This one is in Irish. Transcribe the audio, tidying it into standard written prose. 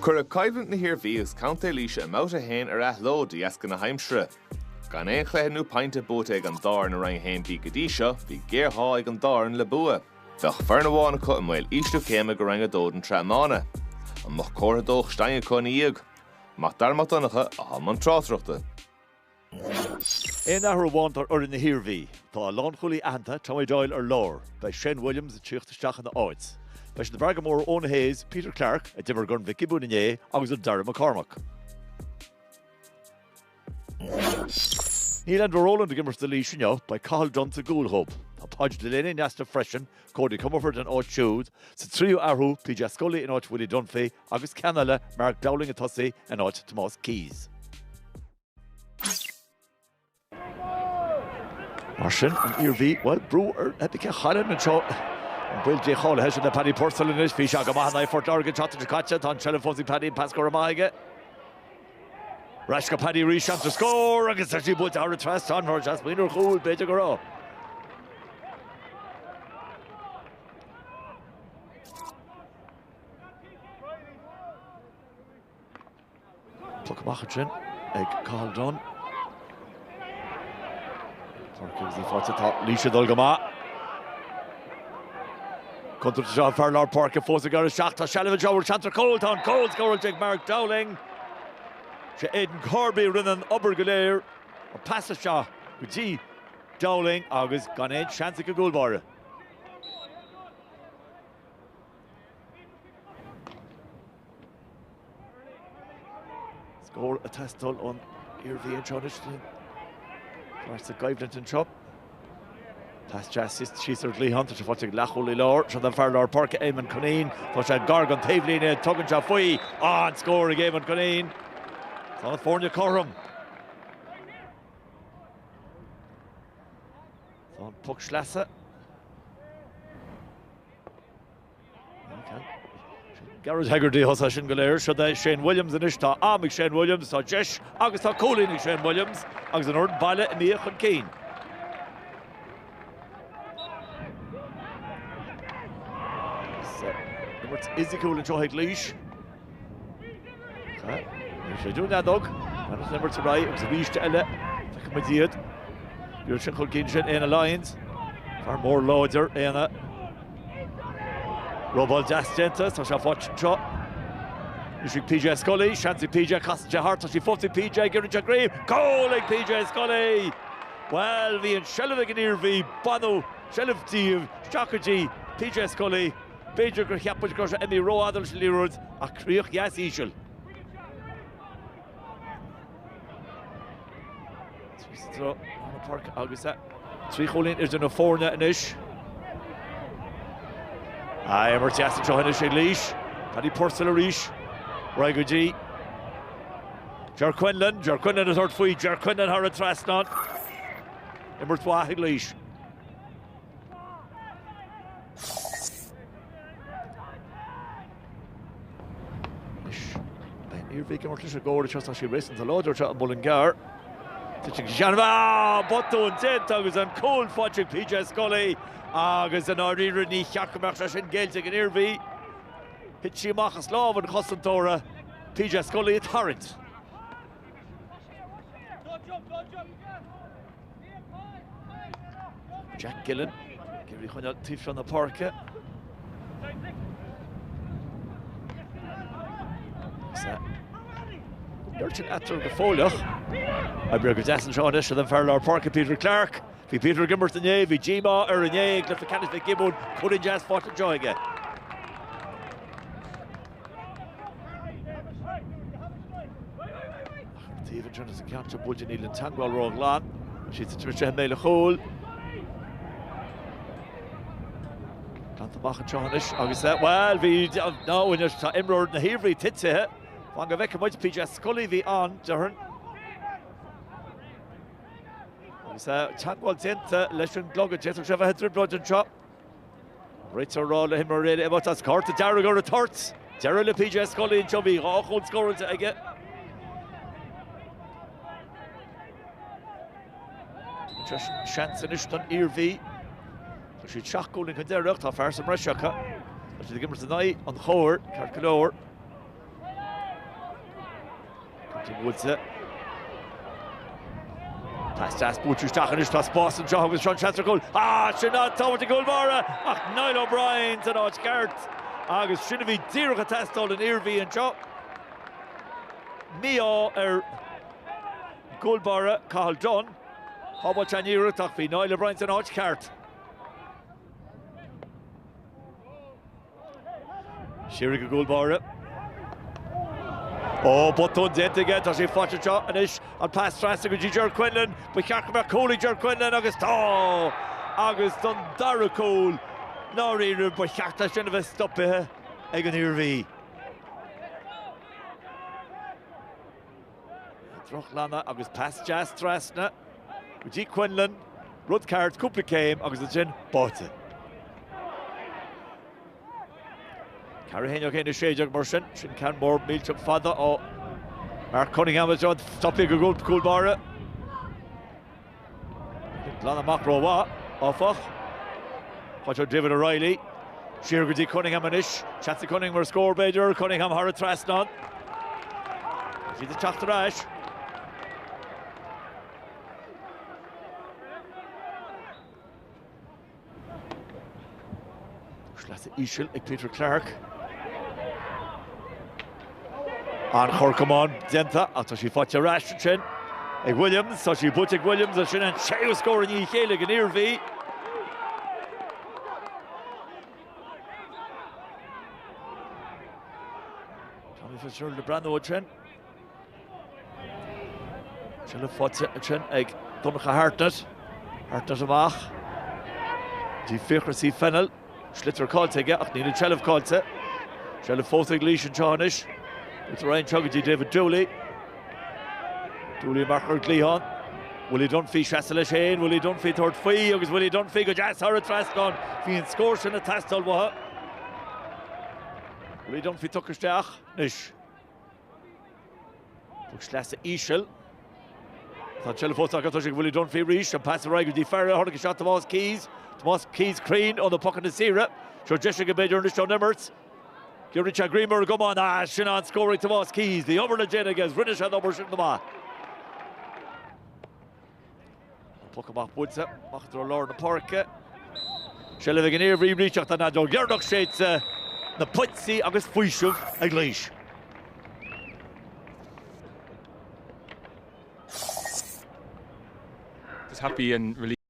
Cur a caibhint na Iarmhí is County Laois amount a hain lód i asca na haimsre. Gan éon chléanú painte Babhta ag an dar na rain hain bhí godí seo, bhí géarthá ag an dar le bua. Bheadh fearna cut an bhfuil ísliú céime go rang a dód an Iomána. An moch córa dóch stein chun íag. Mach darmat annacha a halman trásreachta. Éon ahar bhaint ar in na Iarmhí, tá lán chulaí ahananta Tommy Doyle ar lár, by Shane Williams a tíochtasteach an na áids. Bheis na Bergamór Owen Hayes, Peter Clark, a dimmer gun Vicky Bounier, agus a Darragh McCormack. Níl an Roland a gimmers de Laois inniu by Cathal Dunt a Gúil Hub. A Podge Delaney Nasta Freshen, Cody Comerford and Áit Siúd, sa tríú ahrú PJ Scully and Áit Willie Dunphy, agus Canala, Mark Dowling a Tussey and Áit Tomás Keys. Marshin and Iarmhí, well, Brewer, Epica Holland and Shaw. Will J. Hall has the Paddy Purcell in his fish. Agamana for target shot to Katchet on Chelafossi Paddy Pascal Ramaiga. Rashka Paddy Risham to score against Sashi Butt out of trust on her just winner cool better go. Tuckmachin, egg called on. Torquay the fought to top Lisha Dolgama. Contra to John Farlar Park and Fosa Garra Shach to Shalivage over Chanter Coletown. Cold score take Mark Dowling. She Aidan Corby running upper Galair. Or passes Shaw with G. Dowling. August Ghaned Shansic a goal bar. Score a test on Iarmhí and Chonish. First the Guyvent and Chop. That's just she's Lee Hunter to watch Lachuli Lord, so the Farlar Park Eamon Cuneen, watch a Gargan Tavlin, Tugan Chafoy, and score again Eamon Cuneen. California Corum. So Puck Schlesse. Garrett Haggerty has a Shingaler, should they Shane Williams and Ishta, Amik Shane Williams, so Jesh, Augusta Cooley Shane Williams, Augusta Nord Bala and Nia Keen. Is the cool and Joe Laois? Okay, she's doing that dog. And it's number to right, it's a Laois to Ella. Come with you. You're Shinkel Kinshin in Alliance. Far more loader in a Robal Jas Gentas, so she'll watch shot. Usually PJ Scully, Shanty PJ, Costa Hart, so she fought PJ, Geraint Grave, calling PJ Scully. Well, the Shellivick and Iarmhí, Bono, Shelliv Steve, Shakaji, PJ Scully. Beidir gur cheappaid go Emmy Roe Adams Lirud a críoch yes ísil. Throw on the park agus that. Three cholín is in a fórna inis. Emer Tiasta Johannes Laois. Paddy Purcell Arish. Raiguji. Ger Quinlan is hurt fui. Ger Quinlan har a trasnod. Emer Twahig Laois. Iarmhí Gimmertlish a goal just as she racing the loader to Mullingar. Teaching Janva, Botto and Zed, Agus and Cold Fudging PJ Scully. Agus and Ardy Rennie Chakamach in Gaeltic and Iarmhí. Hitchi Machas Love and Costantora. PJ Scully at Torrent. Jack Gillen. Give me one out from the park. Nurture after the foliage. I bring a Jason Shaunish and then Farlar Park and Peter Clark. Fi Peter Gimmers the Navy, Gima, Erinye, Cliff the Canis the Gibbon, couldn't just fought and join it. Stephen Jones a capture Bulge Neil and Tangwell Wrong Lan. She's a Trisha Mele Hole. Cantabach and Shaunish, August well, we no, when you're Emerald and the Iarmhí Titse. Wanga Vecca much PJ Scully the on Durhan. Chadwell Zenta, Leshen Glogger, Jethro Trevor had blood and chop. Ritzer roll him already about us court to Darragh or a torts. Darragh le PJ Scully and Chubby, all hold scoring to again. Just chance in Ishton Iarmhí. So she'd shock goal in Conderach, top first and Rashaka. But she gives the night on the Howard, Carcalor. Woodse. Pas das Butcher Stachan is pas Boston John with Sean Chester goal. Should not tower to goal Mara. Niall O'Brien to Notch Gart. Agus should be zero Catastol in Iomána and Joe. Mio goal Bara Carl Dunn. How about Chanira Tuckby? Niall O'Brien to Notch Gart. Shiriga goal Bara. But don't get to get as he fought a shot and ish and pass fast to Ger Quinlan. We can't come back Coley Ger Quinlan August done Dara Cole. No reader but Shakta should have stopped here. Egan Iomána. Drochlana August pass Jas Trasna. G Quinlan. Rud cards couple came August the chin Babhta. Caraheno came to Shea Jug Merchant, Shin Canmore, Milchuk Father, or Mark Cunningham was on stopping a goal, Cool Barra. Lana Macrowa, Offach. Watch David O'Reilly. Shirgudi Cunningham and Ish. Chatsy Cunningham were score Bader, Cunningham Harrod Trasnon. See the Chach Rash. Shlasse Ishil, Peter Clark. And Horkamon Zenta, after she fought a rash chin. Williams, so she put Williams and Shin and Shea scoring Yehelig in Iomána. Tommy Fitzgerald the Brando chin. She'll fought a chin, egg Duncha Hartnett. Hartnett of Ach. Die Fichra see Fennel. Schlitter Kalte, Ach, needed Shelf Kalte. Shelf Fothig Leash and Johnish. It's Ryan Chuggy, David Dooley. Dooley Marker Gleon. Willie Dunphy, Shasselish Hain. Willie Dunphy, third fee. Agus Willie Dunphy, go Jas Harrod Traston. Fian scores in a Tastal Waha. Willie Dunphy took a stach. Nish. Shlasse Ishel. Thought Shelf Fothig, I thought Willie Dunphy reached and passed the right with the Farrell. Hurling shot Tomas Keys. Tomas Keys Crane on the puck in the Sierra. So Jessica Bader and Sean Emmerts. Give Richard Greenberg, come on, Shinan scoring Tomas Keys. The over legend against British and over shooting the mat. Puck him off Woodsa, Mach to Lord the Park. Shelvig and Iomána reach out the Nado. Gerdok shades the Putsi, Agus Fuishuv, English. Just happy and relieved.